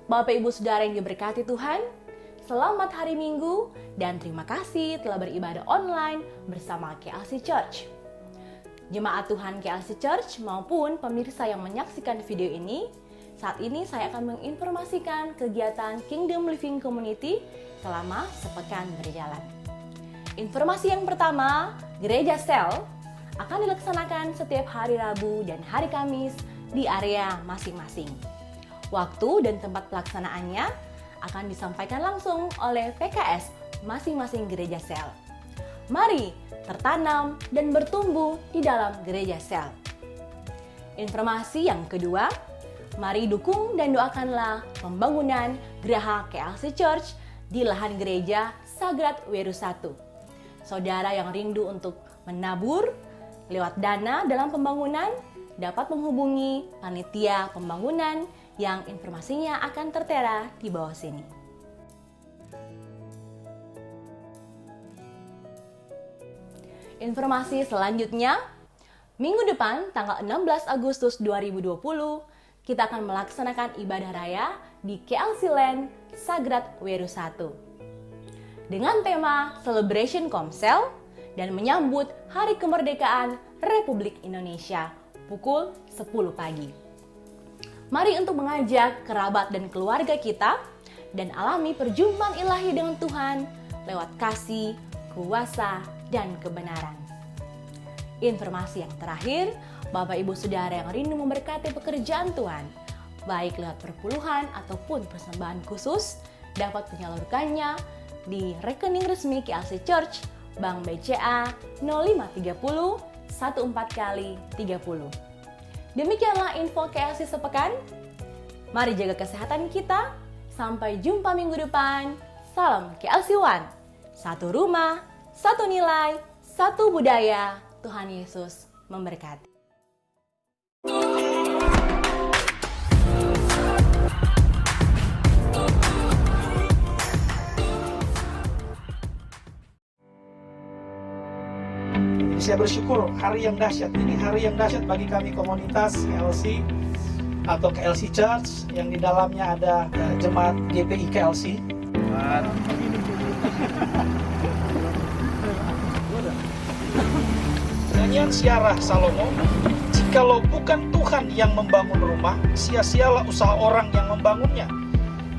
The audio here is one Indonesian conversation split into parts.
Bapak Ibu Saudara yang diberkati Tuhan, selamat hari Minggu dan terima kasih telah beribadah online bersama KLC Church. Jemaat Tuhan KLC Church maupun pemirsa yang menyaksikan video ini, saat ini saya akan menginformasikan kegiatan Kingdom Living Community selama sepekan berjalan. Informasi yang pertama, Gereja Sel akan dilaksanakan setiap hari Rabu dan hari Kamis di area masing-masing. Waktu dan tempat pelaksanaannya akan disampaikan langsung oleh PKS masing-masing Gereja Sel. Mari tertanam dan bertumbuh di dalam Gereja Sel. Informasi yang kedua, mari dukung dan doakanlah pembangunan Geraha KLC Church di lahan gereja Sagrat Weru 1. Saudara yang rindu untuk menabur lewat dana dalam pembangunan dapat menghubungi panitia pembangunan yang informasinya akan tertera di bawah sini. Informasi selanjutnya, minggu depan tanggal 16 Agustus 2020 kita akan melaksanakan ibadah raya di KLC Land Sagrat Weru 1 dengan tema Celebration Komsel dan menyambut Hari Kemerdekaan Republik Indonesia pukul 10 pagi. Mari untuk mengajak kerabat dan keluarga kita dan alami perjumpaan ilahi dengan Tuhan lewat kasih, kuasa, dan kebenaran. Informasi yang terakhir, Bapak Ibu Saudara yang rindu memberkati pekerjaan Tuhan, baik lewat perpuluhan ataupun persembahan khusus, dapat menyalurkannya di rekening resmi KLC Church Bank BCA 0530 14 kali 30. Demikianlah info KLC sepekan. Mari jaga kesehatan kita. Sampai jumpa minggu depan. Salam KLC One. Satu rumah, satu nilai, satu budaya. Tuhan Yesus memberkati. Saya bersyukur hari yang dahsyat ini, hari yang dahsyat bagi kami komunitas KLC atau KLC Church yang di dalamnya ada jemaat GPI KLC. Nyanyian Siarah Salomo, jikalau bukan Tuhan yang membangun rumah, sia-sialah usaha orang yang membangunnya.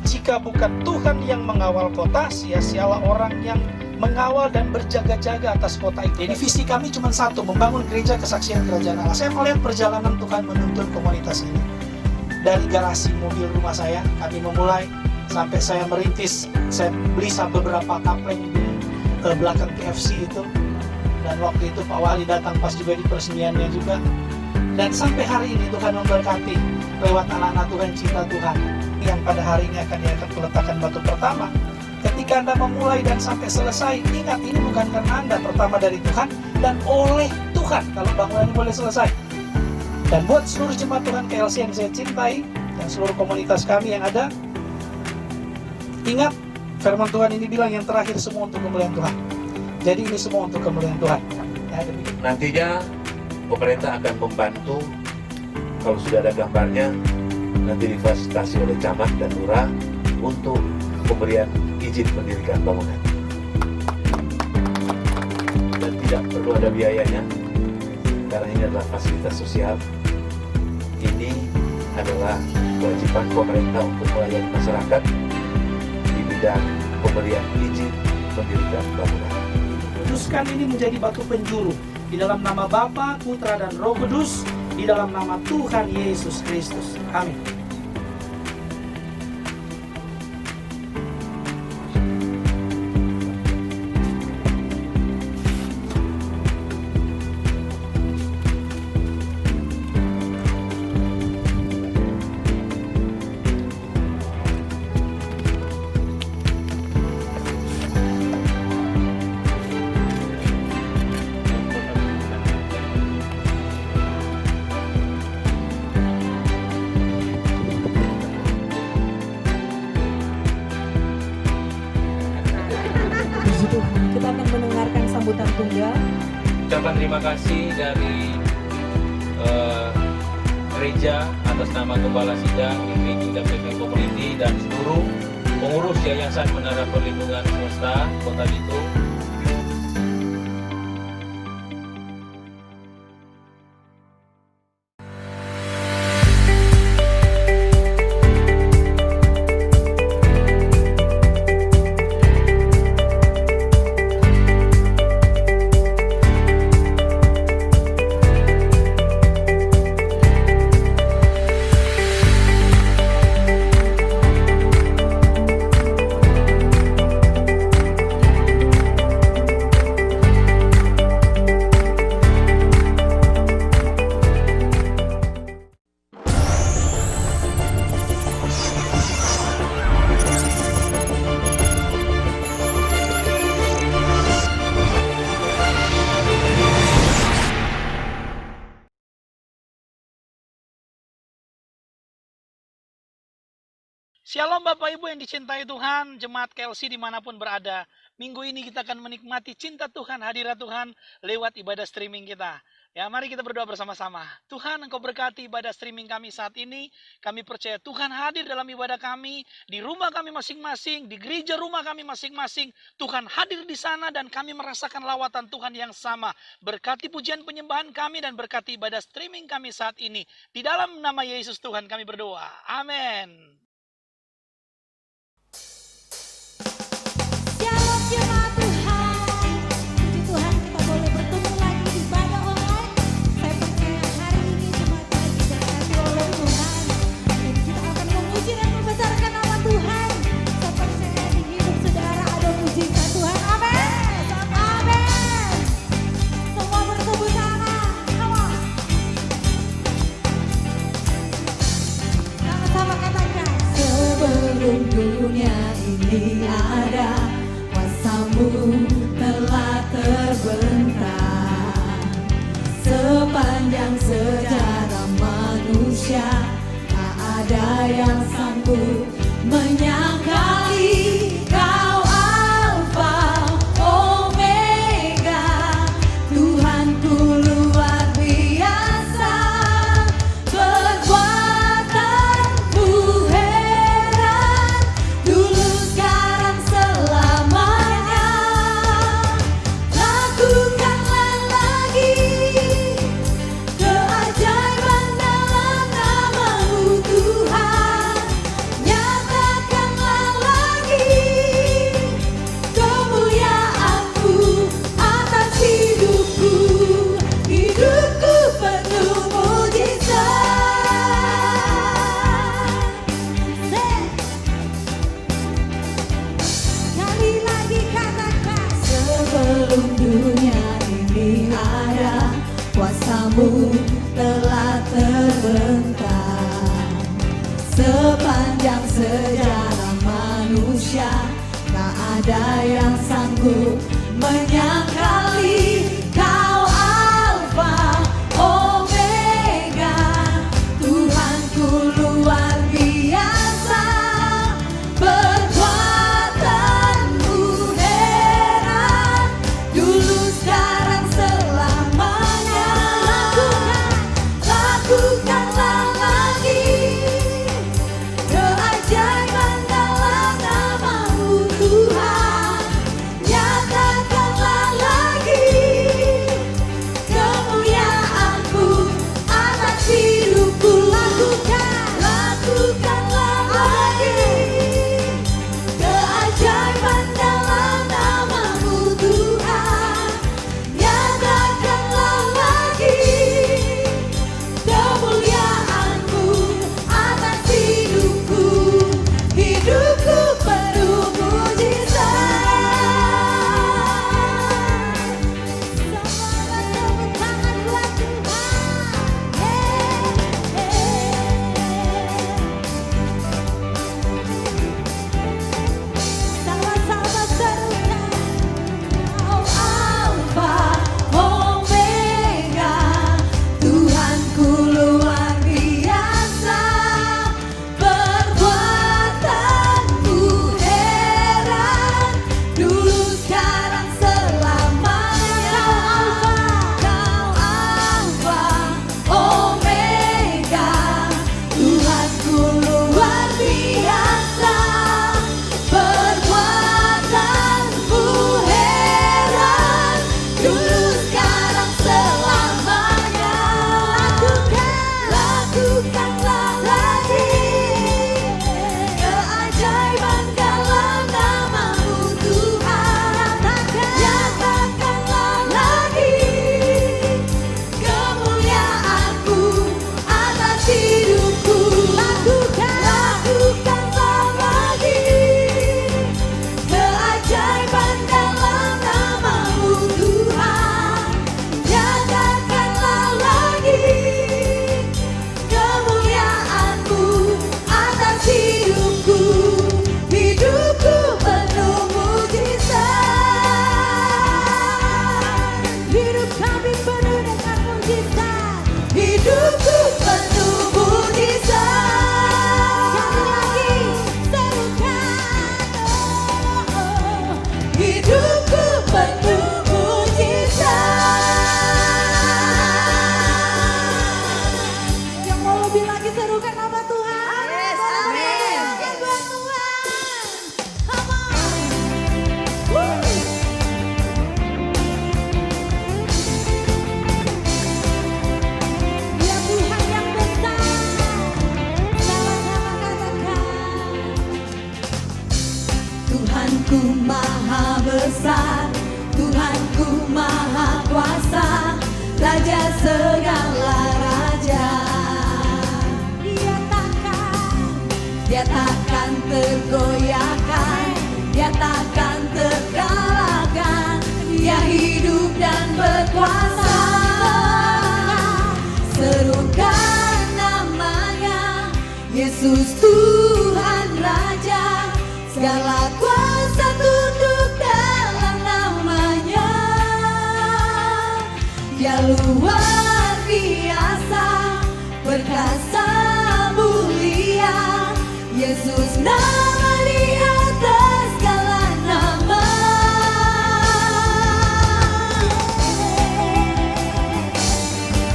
Jika bukan Tuhan yang mengawal kota, sia-sialah orang yang mengawal dan berjaga-jaga atas kota itu. Jadi visi kami cuma satu, membangun gereja kesaksian kerajaan Allah. Saya melihat perjalanan Tuhan menuntun komunitas ini. Dari garasi mobil rumah saya, kami memulai sampai saya merintis, saya beli beberapa kapleng di belakang KFC itu. Dan waktu itu Pak Wali datang pas juga di peresmiannya juga. Dan sampai hari ini Tuhan memberkati lewat anak-anak Tuhan, cinta Tuhan. Yang pada hari ini akan meletakkan batu pertama. Ketika Anda memulai dan sampai selesai, ingat ini bukan karena Anda, pertama dari Tuhan dan oleh Tuhan kalau bangunan ini boleh selesai. Dan buat seluruh jemaat Tuhan KLC yang saya cintai dan seluruh komunitas kami yang ada, ingat firman Tuhan ini bilang yang terakhir semua untuk kemuliaan Tuhan. Jadi ini semua untuk kemuliaan Tuhan. Ya, nantinya pemerintah akan membantu, kalau sudah ada gambarnya, nanti difasilitasi oleh camat dan lurah untuk pemberian izin mendirikan bangunan. Dan tidak perlu ada biayanya, karena ini adalah fasilitas sosial. Ini adalah kewajiban pemerintah untuk melayani masyarakat di bidang pemberian izin mendirikan bangunan. Kuduskan ini menjadi batu penjuru di dalam nama Bapa, Putra, dan Roh Kudus, di dalam nama Tuhan Yesus Kristus. Amin. Kita akan mendengarkan sambutan tunggal. Ucapan terima kasih dari gereja, atas nama Gembala Sidang, IPI dan PP Community dan seluruh pengurus Yayasan Menara Perlindungan Semesta Kota Bitung. Shalom Bapak Ibu yang dicintai Tuhan, Jemaat KLC dimanapun berada. Minggu ini kita akan menikmati cinta Tuhan, hadirat Tuhan lewat ibadah streaming kita. Ya, mari kita berdoa bersama-sama. Tuhan, Engkau berkati ibadah streaming kami saat ini. Kami percaya Tuhan hadir dalam ibadah kami, di rumah kami masing-masing, di gereja rumah kami masing-masing. Tuhan hadir di sana dan kami merasakan lawatan Tuhan yang sama. Berkati pujian penyembahan kami dan berkati ibadah streaming kami saat ini. Di dalam nama Yesus Tuhan kami berdoa. Amin. Shalom jemaat Tuhan. Puji Tuhan kita boleh bertemu lagi di ibadah online. Saya percaya hari ini jemaat lagi diberkati oleh Tuhan. Dan kita akan memuji dan membesarkan nama Tuhan. Saya percaya di hidup saudara ada mujizat Tuhan. Amin. Amin. Semua bertepuk tangan. Come on. Sama-sama katakan. Sebelum dunia ini ada, kuasa-Mu telah terbentang. Sepanjang sejarah manusia, tak ada yang sanggup menyangkali Kau Alfa Omega. Tuhanku luar biasa, kekuatan-Mu heran, dulu sekarang selamanya. Lakukanlah lagi keajaiban dalam nama-Mu Tuhan. perkasa mulia, Yesus nama di atas segala nama.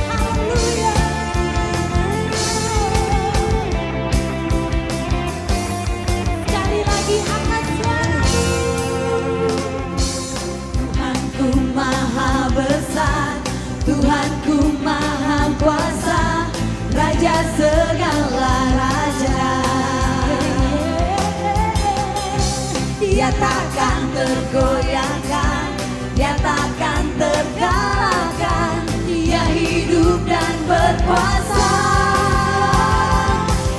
Haleluya. Sekali lagi angkat suaramu. Tuhanku maha besar, Tuhanku maha kuasa, Raja segala raja. Dia takkan tergoyahkan, dia takkan terkalahkan, dia hidup dan berkuasa.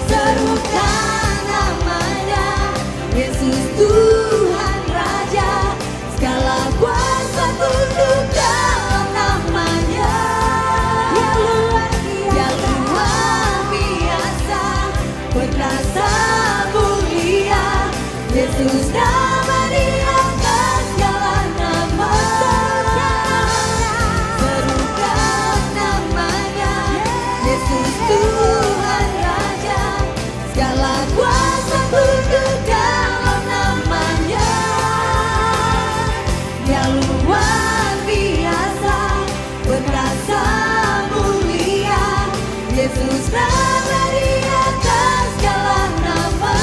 Serukan namanya, Yesus Tuhan Raja, segala kuasa tunduk dalam namanya. Dia luar biasa, perkasa mulia, Yesus nama di atas segala nama. Serukan namanya, Yesus Tuhan Raja, segala kuasa tunduk dalam namanya. Dia luar biasa, perkasa mulia, Yesus nama di atas segala nama.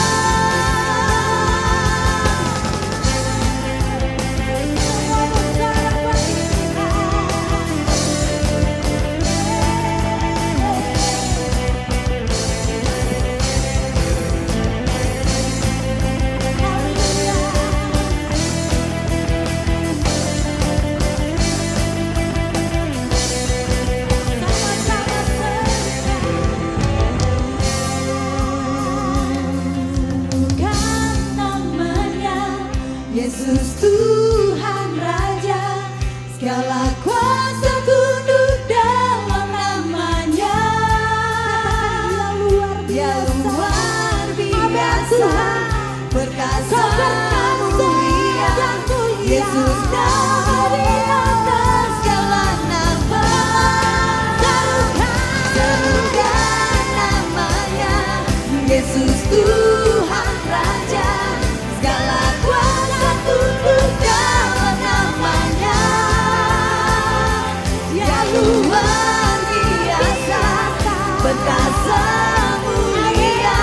Bukan namanya, Yesus Tuhan Raja, segala kuasa tunduk dalam namanya. Dia luar biasa, perkasa mulia, Yesus nama di atas segala nama. Serukan namanya, Yesus Tuhan Raja, segala kuasa tunduk dalam namanya. Dia luar biasa, perkasa mulia,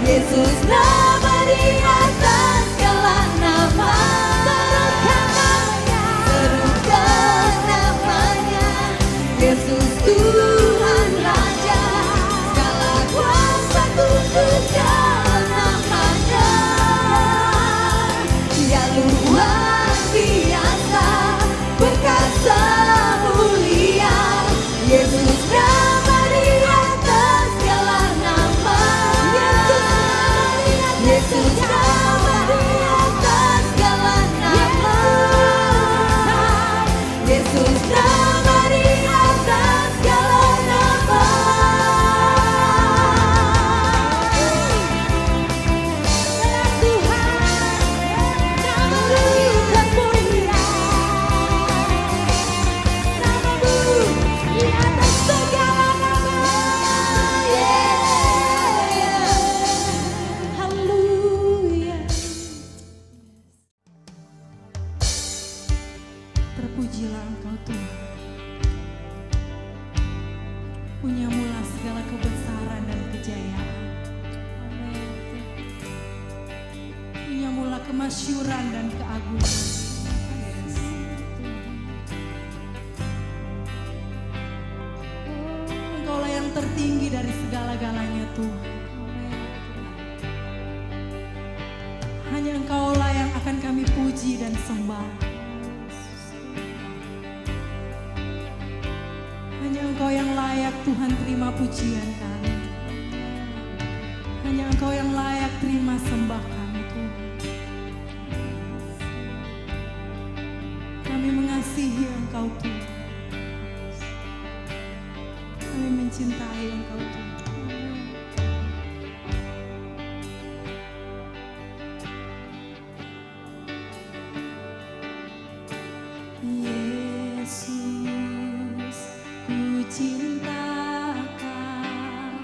Yesus nama di atas segala nama. Serukan namanya, Yesus Tuhan Raja, segala kuasa tunduk dalam namanya. Dia luar biasa, perkasa mulia, Yesus nama di atas segala nama. Yesus nama di atas segala nama. Yesus nama di atas segala nama. Tuhan, namamu termulia, namamu di atas segala nama. Haleluya. Terpujilah Engkau Tuhan, punyamulah segala kebesaran dan kejayaan. Punyamulah kemasyuran dan keagungan. Engkaulah yang tertinggi dari segala-galanya Tuhan. Hanya Engkaulah yang akan kami puji dan sembah. Hanya Engkau yang layak Tuhan terima pujian kami. Hanya Engkau yang layak terima sembah kami Tuhan. Kami mengasihi Engkau Tuhan. Kami mencintai Engkau Tuhan. Yesus, ku cinta Kau.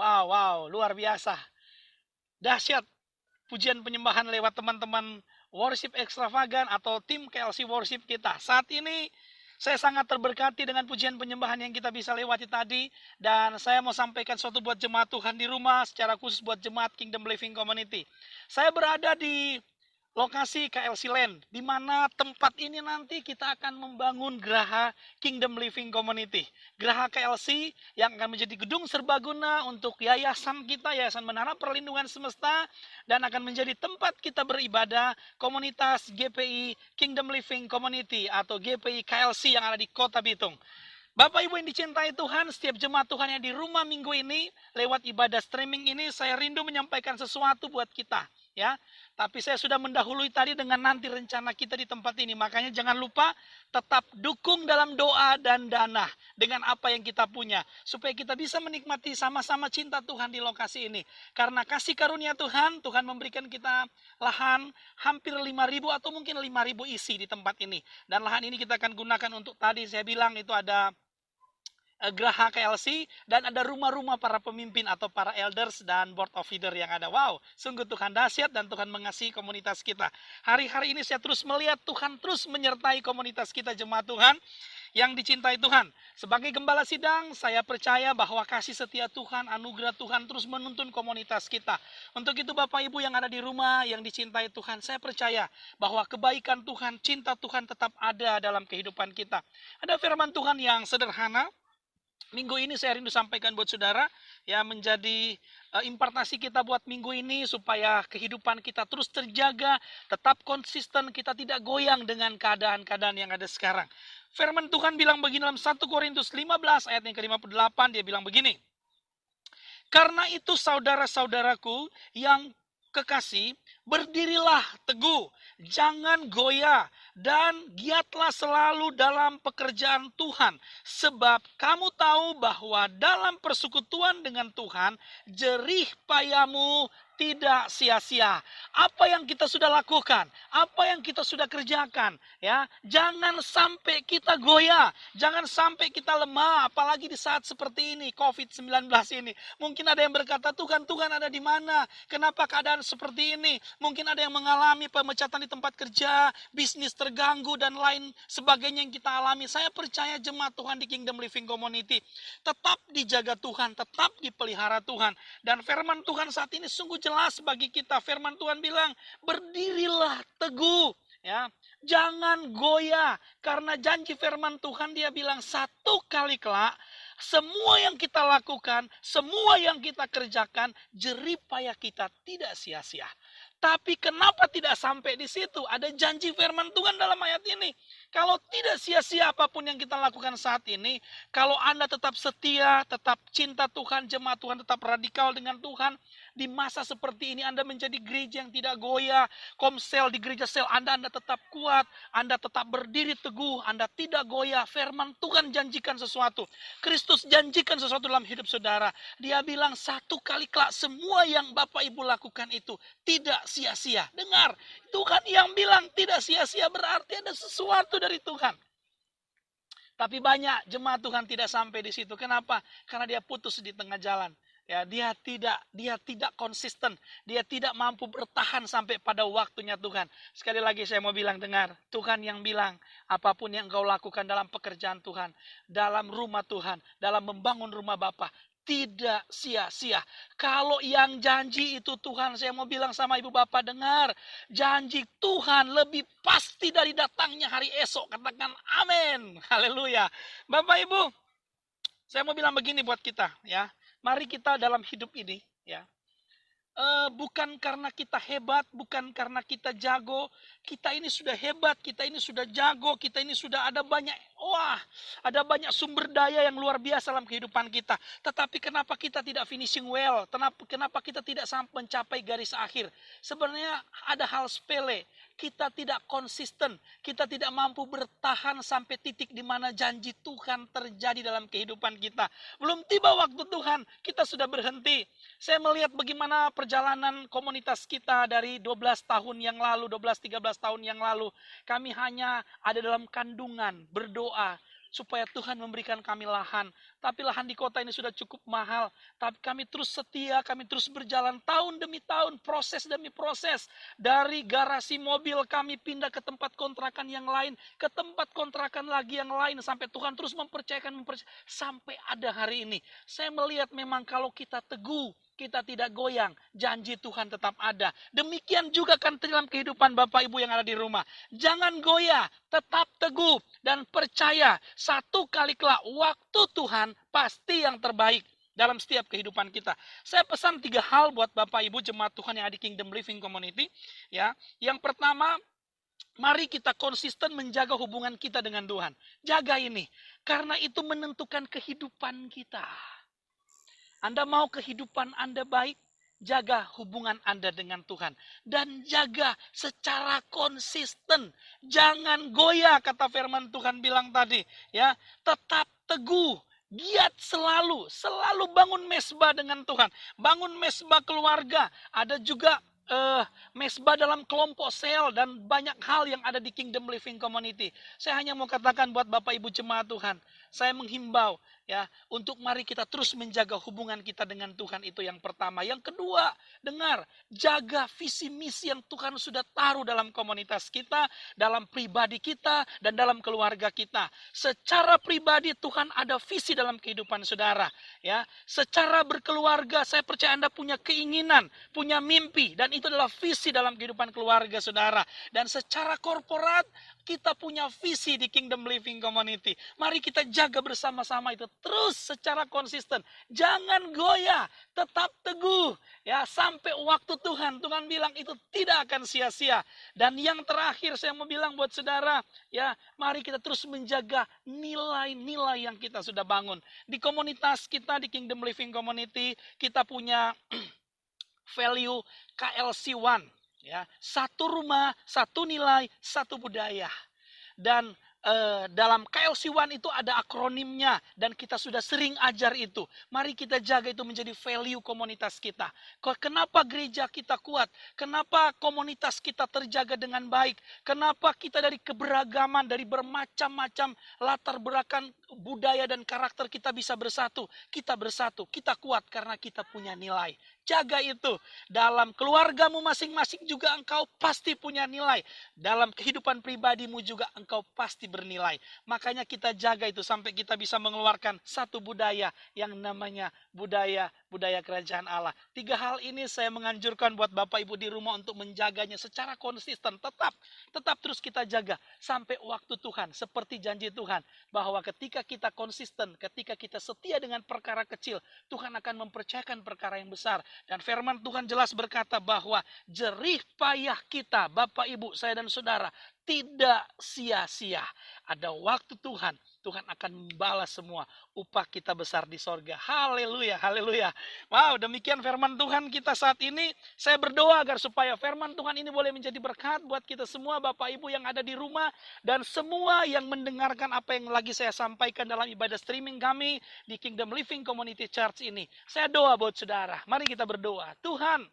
Wow, luar biasa. Dahsyat pujian penyembahan lewat teman-teman worship extravagan atau tim KLC worship kita. Saat ini saya sangat terberkati dengan pujian penyembahan yang kita bisa lewati tadi. Dan saya mau sampaikan sesuatu buat jemaat Tuhan di rumah, secara khusus buat jemaat Kingdom Living Community. Saya berada di lokasi KLC Land, di mana tempat ini nanti kita akan membangun Geraha Kingdom Living Community. Geraha KLC yang akan menjadi gedung serbaguna untuk yayasan kita, Yayasan Menara Perlindungan Semesta, dan akan menjadi tempat kita beribadah komunitas GPI Kingdom Living Community atau GPI KLC yang ada di Kota Bitung. Bapak Ibu yang dicintai Tuhan, setiap jemaat Tuhan yang di rumah minggu ini, lewat ibadah streaming ini, saya rindu menyampaikan sesuatu buat kita. Ya, tapi saya sudah mendahului tadi dengan nanti rencana kita di tempat ini. Makanya jangan lupa tetap dukung dalam doa dan dana dengan apa yang kita punya. Supaya kita bisa menikmati sama-sama cinta Tuhan di lokasi ini. Karena kasih karunia Tuhan, Tuhan memberikan kita lahan hampir 5.000 atau mungkin 5.000 isi di tempat ini. Dan lahan ini kita akan gunakan untuk tadi saya bilang itu ada Geraha KLC, dan ada rumah-rumah para pemimpin atau para elders dan board of leader yang ada. Wow, sungguh Tuhan dahsyat dan Tuhan mengasihi komunitas kita. Hari-hari ini saya terus melihat Tuhan terus menyertai komunitas kita jemaat Tuhan yang dicintai Tuhan. Sebagai gembala sidang, saya percaya bahwa kasih setia Tuhan, anugerah Tuhan terus menuntun komunitas kita. Untuk itu Bapak Ibu yang ada di rumah, yang dicintai Tuhan, saya percaya bahwa kebaikan Tuhan, cinta Tuhan tetap ada dalam kehidupan kita. Ada firman Tuhan yang sederhana, minggu ini saya rindu sampaikan buat saudara, ya, menjadi impartasi kita buat minggu ini supaya kehidupan kita terus terjaga, tetap konsisten, kita tidak goyang dengan keadaan-keadaan yang ada sekarang. Firman Tuhan bilang begini dalam 1 Korintus 15 ayat yang ke-58, dia bilang begini. Karena itu saudara-saudaraku yang kekasih, berdirilah teguh, jangan goyah, dan giatlah selalu dalam pekerjaan Tuhan. Sebab kamu tahu bahwa dalam persekutuan dengan Tuhan, jerih payahmu tidak sia-sia. Apa yang kita sudah lakukan, apa yang kita sudah kerjakan, ya, jangan sampai kita goyah, jangan sampai kita lemah, apalagi di saat seperti ini, COVID-19 ini. Mungkin ada yang berkata, Tuhan ada di mana? Kenapa keadaan seperti ini? Mungkin ada yang mengalami pemecatan di tempat kerja, bisnis terganggu, dan lain sebagainya yang kita alami. Saya percaya jemaat Tuhan di Kingdom Living Community tetap dijaga Tuhan, tetap dipelihara Tuhan. Dan firman Tuhan saat ini sungguh jelas bagi kita. Firman Tuhan bilang, berdirilah teguh, ya, jangan goyah, karena janji firman Tuhan dia bilang satu kali kelak semua yang kita lakukan, semua yang kita kerjakan, jerih payah kita tidak sia-sia. Tapi kenapa tidak sampai di situ? Ada janji firman Tuhan dalam ayat ini. Kalau tidak sia-sia apapun yang kita lakukan saat ini, kalau Anda tetap setia, tetap cinta Tuhan, jemaat Tuhan tetap radikal dengan Tuhan, di masa seperti ini Anda menjadi gereja yang tidak goyah, komsel di gereja sel Anda tetap kuat, Anda tetap berdiri teguh, Anda tidak goyah. Firman Tuhan janjikan sesuatu. Kristus janjikan sesuatu dalam hidup saudara. Dia bilang satu kali kelak semua yang Bapak Ibu lakukan itu tidak sia-sia. Dengar, Tuhan yang bilang tidak sia-sia berarti ada sesuatu dari Tuhan. Tapi banyak jemaat Tuhan tidak sampai di situ. Kenapa? Karena dia putus di tengah jalan. Ya, dia tidak konsisten, dia tidak mampu bertahan sampai pada waktunya Tuhan. Sekali lagi saya mau bilang, dengar, Tuhan yang bilang apapun yang engkau lakukan dalam pekerjaan Tuhan, dalam rumah Tuhan, dalam membangun rumah Bapa, tidak sia-sia. Kalau yang janji itu Tuhan, saya mau bilang sama ibu bapak, dengar, janji Tuhan lebih pasti dari datangnya hari esok. Katakan amin, haleluya. Bapak Ibu, saya mau bilang begini buat kita, ya. Mari kita dalam hidup ini, ya, bukan karena kita hebat, bukan karena kita jago, kita ini sudah hebat, kita ini sudah jago, kita ini sudah ada banyak sumber daya yang luar biasa dalam kehidupan kita. Tetapi kenapa kita tidak finishing well? Kenapa kita tidak sampai mencapai garis akhir? Sebenarnya ada hal sepele. Kita tidak konsisten, kita tidak mampu bertahan sampai titik di mana janji Tuhan terjadi dalam kehidupan kita. Belum tiba waktu Tuhan, kita sudah berhenti. Saya melihat bagaimana perjalanan komunitas kita dari 12 tahun yang lalu, 12-13 tahun yang lalu. Kami hanya ada dalam kandungan, berdoa, supaya Tuhan memberikan kami lahan. Tapi lahan di kota ini sudah cukup mahal. Tapi kami terus setia, kami terus berjalan tahun demi tahun, proses demi proses. Dari garasi mobil kami pindah ke tempat kontrakan yang lain, ke tempat kontrakan lagi yang lain. Sampai Tuhan terus mempercayakan, sampai ada hari ini. Saya melihat memang kalau kita teguh, kita tidak goyang, janji Tuhan tetap ada. Demikian juga kan dalam kehidupan Bapak Ibu yang ada di rumah. Jangan goyah, tetap teguh dan percaya. Satu kali kelak waktu Tuhan pasti yang terbaik dalam setiap kehidupan kita. Saya pesan 3 hal buat Bapak Ibu jemaat Tuhan yang ada di Kingdom Living Community. Ya, yang pertama, mari kita konsisten menjaga hubungan kita dengan Tuhan. Jaga ini, karena itu menentukan kehidupan kita. Anda mau kehidupan Anda baik, jaga hubungan Anda dengan Tuhan. Dan jaga secara konsisten. Jangan goyah, kata firman Tuhan bilang tadi. Ya, tetap teguh, giat selalu bangun mesbah dengan Tuhan. Bangun mesbah keluarga. Ada juga mesbah dalam kelompok sel dan banyak hal yang ada di Kingdom Living Community. Saya hanya mau katakan buat Bapak Ibu jemaat Tuhan, saya menghimbau ya untuk mari kita terus menjaga hubungan kita dengan Tuhan, itu yang pertama. Yang kedua, dengar, jaga visi misi yang Tuhan sudah taruh dalam komunitas kita, dalam pribadi kita, dan dalam keluarga kita. Secara pribadi Tuhan ada visi dalam kehidupan saudara. Ya, secara berkeluarga saya percaya Anda punya keinginan, punya mimpi, dan itu adalah visi dalam kehidupan keluarga saudara. Dan secara korporat kita punya visi di Kingdom Living Community. Mari kita jaga bersama-sama itu terus secara konsisten. Jangan goyah, tetap teguh. Ya, sampai waktu Tuhan bilang itu tidak akan sia-sia. Dan yang terakhir saya mau bilang buat saudara, ya, mari kita terus menjaga nilai-nilai yang kita sudah bangun. Di komunitas kita di Kingdom Living Community, kita punya value KLC One. Ya, satu rumah, satu nilai, satu budaya. Dan dalam KLC One itu ada akronimnya dan kita sudah sering ajar itu. Mari kita jaga itu menjadi value komunitas kita. Kenapa gereja kita kuat? Kenapa komunitas kita terjaga dengan baik? Kenapa kita dari keberagaman, dari bermacam-macam latar belakang budaya dan karakter kita bisa bersatu? Kita bersatu, kita kuat karena kita punya nilai. Jaga itu. Dalam keluargamu masing-masing juga engkau pasti punya nilai. Dalam kehidupan pribadimu juga engkau pasti bernilai. Makanya kita jaga itu sampai kita bisa mengeluarkan satu budaya yang namanya budaya kerajaan Allah. 3 hal ini saya menganjurkan buat Bapak Ibu di rumah untuk menjaganya secara konsisten. Tetap terus kita jaga sampai waktu Tuhan. Seperti janji Tuhan. Bahwa ketika kita konsisten, ketika kita setia dengan perkara kecil, Tuhan akan mempercayakan perkara yang besar. Dan firman Tuhan jelas berkata bahwa jerih payah kita, Bapak Ibu, saya dan saudara, tidak sia-sia. Ada waktu Tuhan akan membalas semua upah kita besar di sorga. Haleluya, haleluya. Wow, demikian firman Tuhan kita saat ini. Saya berdoa agar supaya firman Tuhan ini boleh menjadi berkat buat kita semua, Bapak Ibu yang ada di rumah, dan semua yang mendengarkan apa yang lagi saya sampaikan dalam ibadah streaming kami di Kingdom Living Community Church ini. Saya doa buat saudara. Mari kita berdoa. Tuhan,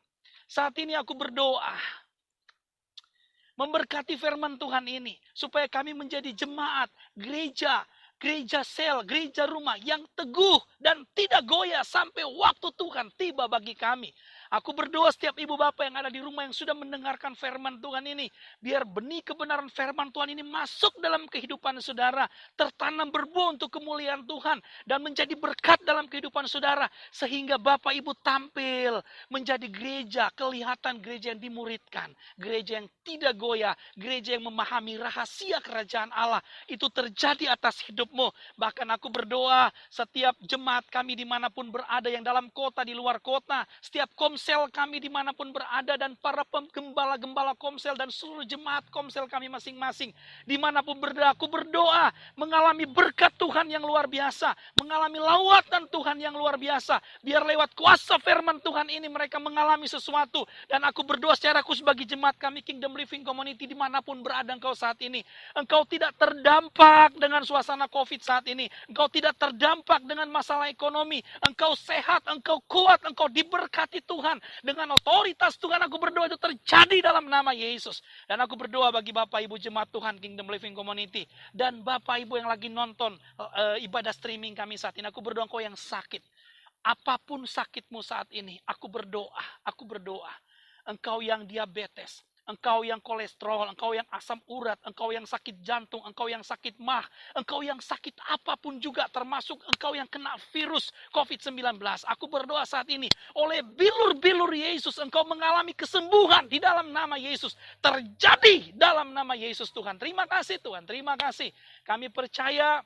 saat ini aku berdoa, memberkati firman Tuhan ini, supaya kami menjadi jemaat, gereja sel, gereja rumah yang teguh dan tidak goyah sampai waktu Tuhan tiba bagi kami. Aku berdoa setiap ibu bapak yang ada di rumah yang sudah mendengarkan firman Tuhan ini, biar benih kebenaran firman Tuhan ini masuk dalam kehidupan saudara, tertanam berbuah untuk kemuliaan Tuhan, dan menjadi berkat dalam kehidupan saudara, sehingga bapak ibu tampil menjadi gereja, kelihatan gereja yang dimuridkan, gereja yang tidak goyah, gereja yang memahami rahasia kerajaan Allah. Itu terjadi atas hidupmu. Bahkan aku berdoa setiap jemaat kami dimanapun berada, yang dalam kota, di luar kota, setiap komsel kami dimanapun berada, dan para gembala-gembala komsel dan seluruh jemaat komsel kami masing-masing dimanapun berada, aku berdoa mengalami berkat Tuhan yang luar biasa, mengalami lawatan Tuhan yang luar biasa. Biar lewat kuasa firman Tuhan ini mereka mengalami sesuatu. Dan aku berdoa secara khusus bagi jemaat kami Kingdom Living Community dimanapun berada engkau saat ini, engkau tidak terdampak dengan suasana COVID saat ini, engkau tidak terdampak dengan masalah ekonomi, engkau sehat, engkau kuat, engkau diberkati Tuhan. Tuhan. Dengan otoritas Tuhan aku berdoa itu terjadi dalam nama Yesus. Dan aku berdoa bagi Bapak Ibu jemaat Tuhan Kingdom Living Community. Dan Bapak Ibu yang lagi nonton ibadah streaming kami saat ini. Aku berdoa engkau yang sakit. Apapun sakitmu saat ini, aku berdoa. Engkau yang diabetes, engkau yang kolesterol, engkau yang asam urat, engkau yang sakit jantung, engkau yang sakit mah, engkau yang sakit apapun juga, termasuk engkau yang kena virus COVID-19. Aku berdoa saat ini, oleh bilur-bilur Yesus, engkau mengalami kesembuhan di dalam nama Yesus. Terjadi dalam nama Yesus Tuhan. Terima kasih Tuhan, terima kasih. Kami percaya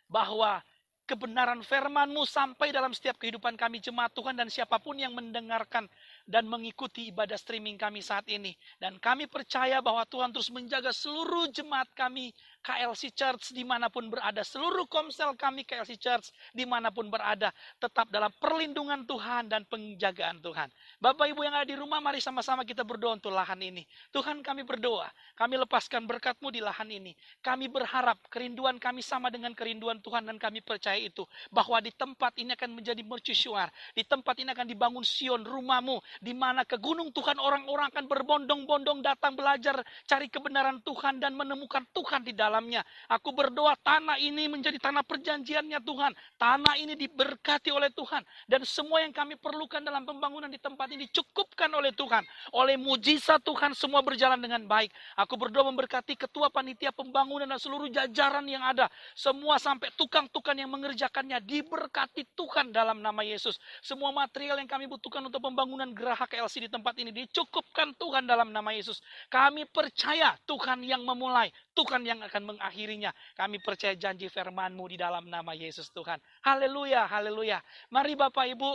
bahwa kebenaran firman-Mu sampai dalam setiap kehidupan kami jemaat Tuhan dan siapapun yang mendengarkan dan mengikuti ibadah streaming kami saat ini. Dan kami percaya bahwa Tuhan terus menjaga seluruh jemaat kami KLC Church dimanapun berada. Seluruh komsel kami KLC Church dimanapun berada. Tetap dalam perlindungan Tuhan dan penjagaan Tuhan. Bapak Ibu yang ada di rumah, mari sama-sama kita berdoa untuk lahan ini. Tuhan, kami berdoa. Kami lepaskan berkat-Mu di lahan ini. Kami berharap kerinduan kami sama dengan kerinduan Tuhan dan kami percaya itu. Bahwa di tempat ini akan menjadi mercusuar. Di tempat ini akan dibangun Sion, rumah-Mu. Di mana ke gunung Tuhan orang-orang akan berbondong-bondong datang belajar cari kebenaran Tuhan dan menemukan Tuhan di dalamnya. Aku berdoa tanah ini menjadi tanah perjanjiannya Tuhan. Tanah ini diberkati oleh Tuhan. Dan semua yang kami perlukan dalam pembangunan di tempat ini dicukupkan oleh Tuhan. Oleh mujizat Tuhan semua berjalan dengan baik. Aku berdoa memberkati ketua panitia pembangunan dan seluruh jajaran yang ada. Semua sampai tukang-tukang yang mengerjakannya diberkati Tuhan dalam nama Yesus. Semua material yang kami butuhkan untuk pembangunan geraha KLC di tempat ini dicukupkan Tuhan dalam nama Yesus. Kami percaya Tuhan yang memulai, Tuhan yang akan mengakhirinya. Kami percaya janji firman-Mu di dalam nama Yesus Tuhan. Haleluya, haleluya. Mari Bapak Ibu,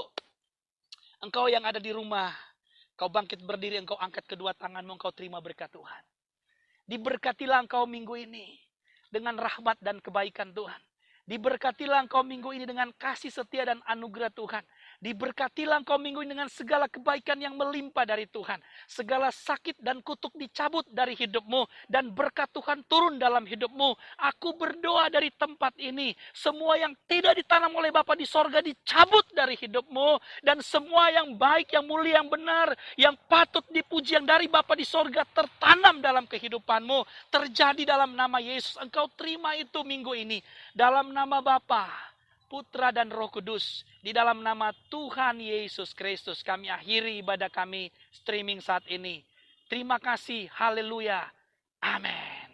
engkau yang ada di rumah, kau bangkit berdiri, engkau angkat kedua tanganmu, engkau terima berkat Tuhan. Diberkatilah engkau minggu ini dengan rahmat dan kebaikan Tuhan. Diberkatilah engkau minggu ini dengan kasih setia dan anugerah Tuhan. Diberkatilah engkau minggu ini dengan segala kebaikan yang melimpah dari Tuhan. Segala sakit dan kutuk dicabut dari hidupmu. Dan berkat Tuhan turun dalam hidupmu. Aku berdoa dari tempat ini. Semua yang tidak ditanam oleh Bapa di sorga dicabut dari hidupmu. Dan semua yang baik, yang mulia, yang benar, yang patut dipuji, yang dari Bapa di sorga tertanam dalam kehidupanmu. Terjadi dalam nama Yesus. Engkau terima itu minggu ini. Dalam nama Bapa, Putra dan Roh Kudus. Di dalam nama Tuhan Yesus Kristus kami akhiri ibadah kami streaming saat ini. Terima kasih. Haleluya. Amin.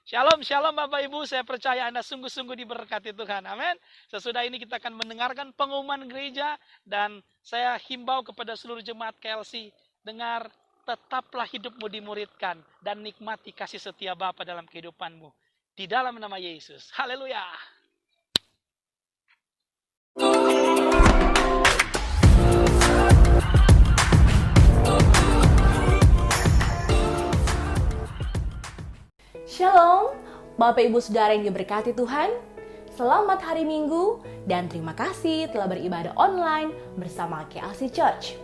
Shalom, shalom Bapak Ibu. Saya percaya Anda sungguh-sungguh diberkati Tuhan. Amin. Sesudah ini kita akan mendengarkan pengumuman gereja. Dan saya himbau kepada seluruh jemaat KLC. Dengar, tetaplah hidupmu dimuridkan. Dan nikmati kasih setia Bapa dalam kehidupanmu. Di dalam nama Yesus. Haleluya. Shalom, Bapak Ibu Saudara yang diberkati Tuhan. Selamat hari Minggu dan terima kasih telah beribadah online bersama KLC Church.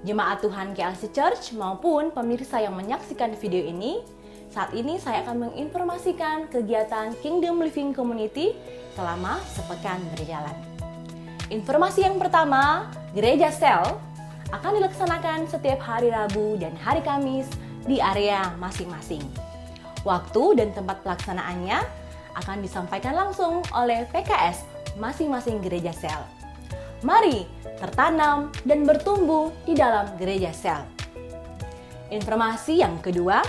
Jemaat Tuhan KLC Church maupun pemirsa yang menyaksikan video ini, saat ini saya akan menginformasikan kegiatan Kingdom Living Community selama sepekan berjalan. Informasi yang pertama, Gereja Sel akan dilaksanakan setiap hari Rabu dan hari Kamis di area masing-masing. Waktu dan tempat pelaksanaannya akan disampaikan langsung oleh PKS masing-masing Gereja Sel. Mari tertanam dan bertumbuh di dalam Gereja Sel. Informasi yang kedua,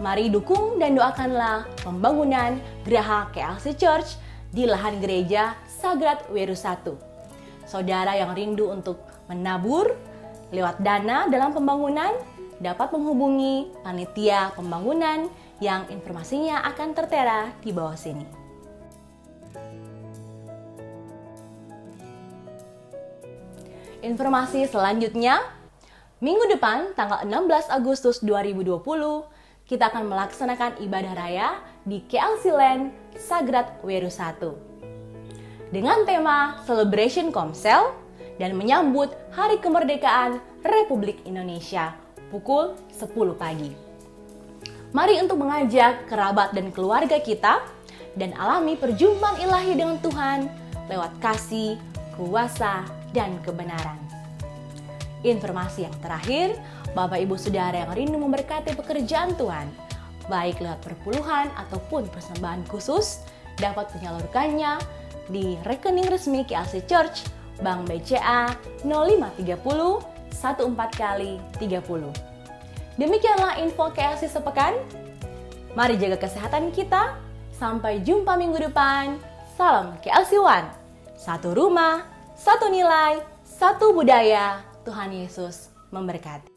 mari dukung dan doakanlah pembangunan Geraha KLC Church di lahan gereja Sagrat Weru 1. Saudara yang rindu untuk menabur lewat dana dalam pembangunan dapat menghubungi panitia pembangunan yang informasinya akan tertera di bawah sini. Informasi selanjutnya, minggu depan tanggal 16 Agustus 2020 kita akan melaksanakan ibadah raya di KLC Land Sagrat Weru 1. Dengan tema Celebration Komsel dan menyambut Hari Kemerdekaan Republik Indonesia pukul 10 pagi. Mari untuk mengajak kerabat dan keluarga kita dan alami perjumpaan ilahi dengan Tuhan lewat kasih, kuasa, dan kebenaran. Informasi yang terakhir, Bapak Ibu Saudara yang rindu memberkati pekerjaan Tuhan, baik lewat perpuluhan ataupun persembahan khusus, dapat menyalurkannya di rekening resmi KLC Church, Bank BCA 0530 14 kali 30. Demikianlah info KLC sepekan. Mari jaga kesehatan kita. Sampai jumpa minggu depan. Salam KLC One. Satu rumah, satu nilai, satu budaya. Tuhan Yesus memberkati.